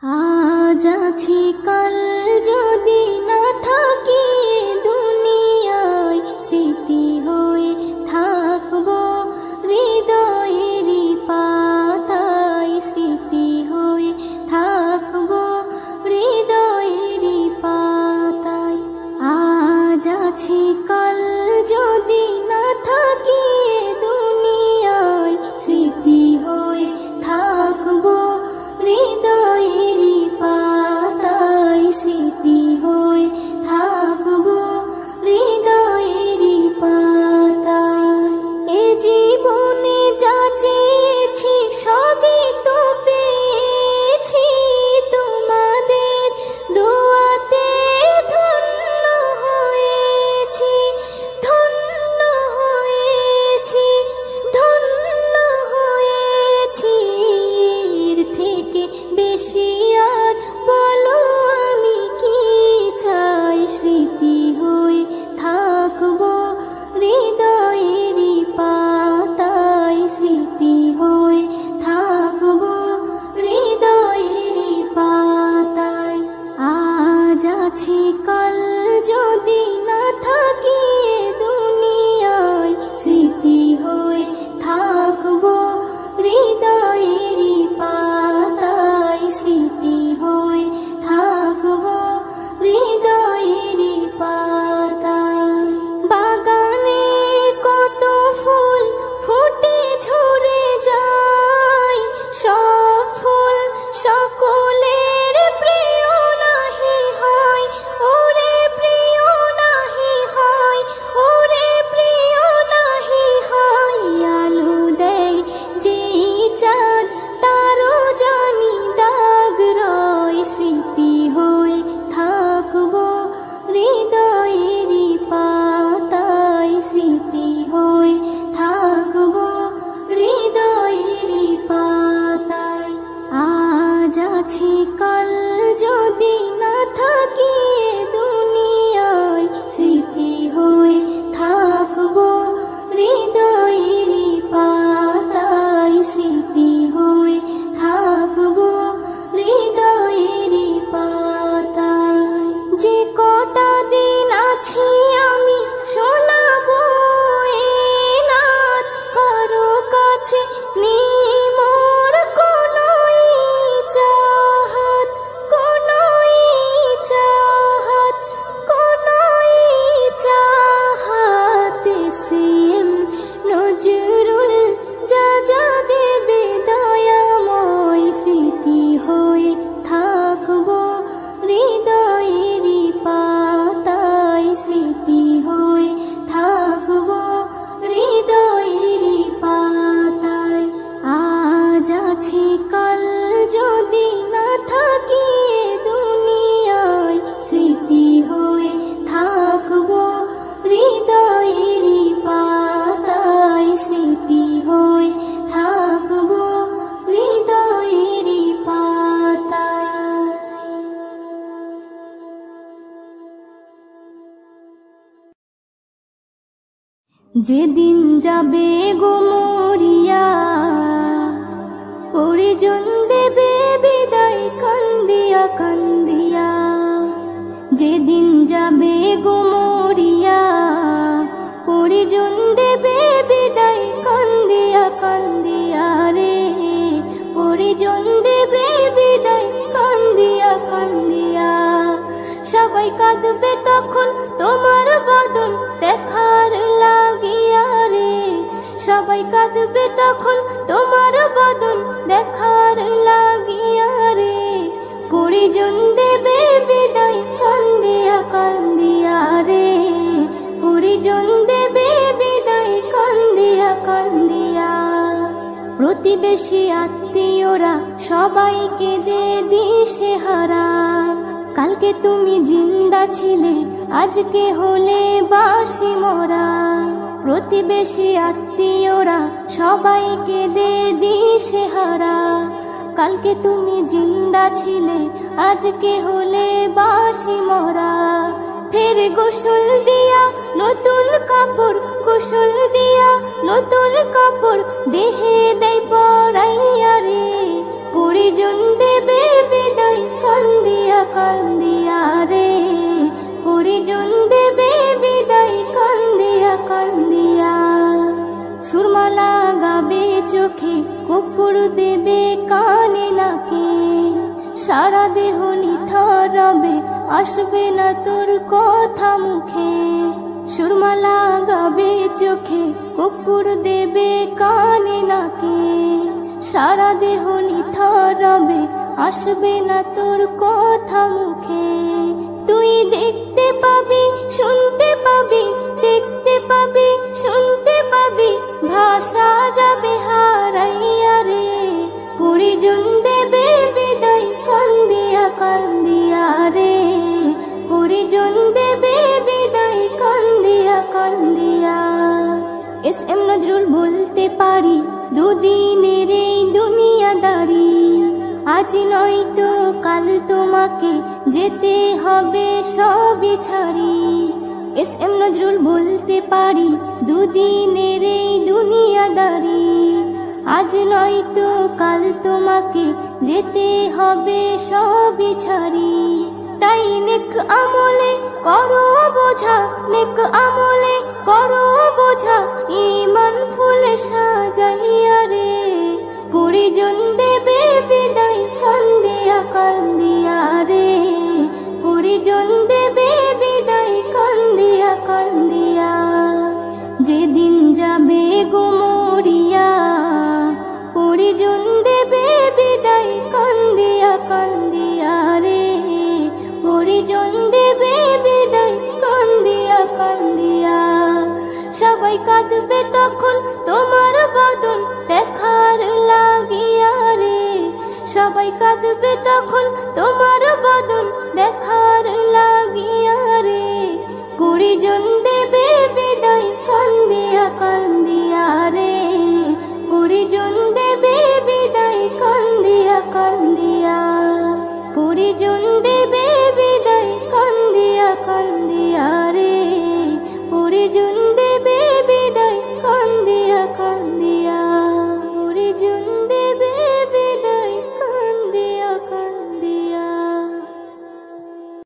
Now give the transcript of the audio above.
আজ আছি কাল যদি না থাকি দুনিয়ায়, স্মৃতি হয়ে থাকবো হৃদয়েরই পাতায়, স্মৃতি হয়ে থাকবো হৃদয়েরই পাতায়। আজ আছি কাল যদি না থাকি দুনিয়ায়, স্মৃতি হয়ে থাকবো হৃদয়েরই পাতায়, স্মৃতি হয়ে থাকবো হৃদয়েরই পাতায়। এ জীবনে যা চেয়েছি সবই তো পেয়েছি, তোমাদের দোয়াতে ধন্য হয়েছি, ধন্য হয়েছি, ধন্য হয়েছি। এর থেকে বেশি আর বলো আমি কি চাই, স্মৃতি হয়ে থাকবো হৃদয়েরই পাতায়, স্মৃতি হয়ে থাকবো হৃদয়েরই পাতায়। আজ আছি কাল যদি না থাকি দুনিয়ায়, স্মৃতি হয়ে থাকবো হৃদয়েরই পাতায়, স্মৃতি হয়ে থাকবো হৃদয়েরই পাতায়। বাগানে কত ফুল ফুটে ঝরে যায়, সব ফুল সকলের প্রিয় নাহি হয়, ওরে প্রিয় নাহি হয়, ওরে প্রিয় নাহি হয়। আলো দেয় যে চাঁদ তারও জানি দাগ রয়, স্মৃতি হয়ে থাকবো হৃদয়েরই পাতায়, স্মৃতি হয়ে থাকবো হৃদয়েরই পাতায়। আজ আছি কাল যদি না থাকি দুনিয়ায়, স্মৃতি হয়ে থাকবো হৃদয়েরই পাতায়, স্মৃতি হয়ে থাকবো হৃদয়েরই পাতায়। যে কটা দিন আছি আমি শোনাবো এ নাত, কারো কাছে নেই মোর কোনোই চাহাত, কোনোই চাহাত, কোনোই চাহাত। সেম নজরুল যা যা দেবে দয়াময়, স্মৃতি হয়ে থাকবো হৃদয়েরই পাতায়, স্মৃতি হয়ে থাকবো হৃদয়েরই পাতায়। আজ আছি কাল যদি না থাকি দুনিয়ায়, স্মৃতি হয়ে থাকবো হৃদয়েরই পাতায়, স্মৃতি হয়ে থাকবো হৃদয়েরই পাতায়। যেদিন যাবে গো মরিয়া, পরিজন দেবে বিদায় কান্দিয়া কান্দিয়া। যেদিন যাবে গো মরিয়া, পরিজন দেবে বিদায় কান্দিয়া কান্দিয়া রে, পরিজন দেবে বিদায় কান্দিয়া কান্দিয়া। সবাই কাঁদবে তখন তোমার বদন দেখার লাগিয়া রে, সবাই কাঁদবে তখন তোমার বদন দেখার লাগিয়া রে। পরিজন দেবে বিদায় কান্দিয়া কান্দিয়া রে, পরিজন দেবে বিদায় কান্দিয়া কান্দিয়া। প্রতিবেশী আত্মীয়রা সবাইকে দে দিশেহারা, কালকে তুমি জিন্দা ছিলে আজকে হলে বাসি মরা। প্রতিবেশী আত্মীয়রা সবাইকে দে দিশেহারা, কালকে তুমি জিন্দা ছিলে আজকে হলে বাসি মরা। ফের গোসল দিয়া নতুন কাপড়, গোসল দিয়া নতুন কাপড় দেহে দেয় পরাইয়া রে, পরিজন দেবে বিদায় সুরমা লাগাবে চোখে, কর্পূর দেবে কানে নাকে, সারা দেহ নিথর রবে, আসবে না তোর কথা মুখে। সুরমা লাগাবে চোখে, কর্পূর দেবে কানে নাকে, সারা দেহ নিথর রবে, আসবে না তোর কথা মুখে। তুই দেখতে পাবি, শুনতে পাবি, দেখতে পাবি, শুনতে পাবি, ভাষা যাবে হারাইয়া রে। পরিজন দেবে বিদায় কান্দিয়া কান্দিয়া রে, পরিজন দেবে বিদায় কান্দিয়া কান্দিয়া। এস এম নজরুল বলতে পারি, দুদিনের এই দুনিয়াদারি, আজ নয়তো কাল তোমাকে যেতে হবে সবই ছাড়ি। এস এম নজরুল বলতে পারি, দুদিনের এই দুনিয়াদারি, আজ নয়তো কাল তোমাকে যেতে হবে সবই ছাড়ি। তাই নেক আমলে করো বোঝা, নেক আমলে করো বোঝা, ঈমান ফুলে সাজাইয়া রে। পরিজন দেবে বিদায় কান্দিয়া কান্দিয়া রে, পরিজন দেবে বিদায় কান্দিয়া কান্দিয়া। যেদিন যাবে গো মরিয়া, পরিজন দেবে বিদায় কান্দিয়া কান্দিয়া রে, পরিজন দেবে বিদায় কান্দিয়া কান্দিয়া। সবাই কাঁদবে তখন তোমার বদন দেখার লাগিয়া রে, সবাই কাঁদবে তখন তোমার বদন দেখার লাগিয়া রে। পরিজন দেবে বিদায় কান্দিয়া কান্দিয়া রে, পরিজন দেবে বিদায় কান্দিয়া কান্দিয়া, পরিজন দেবে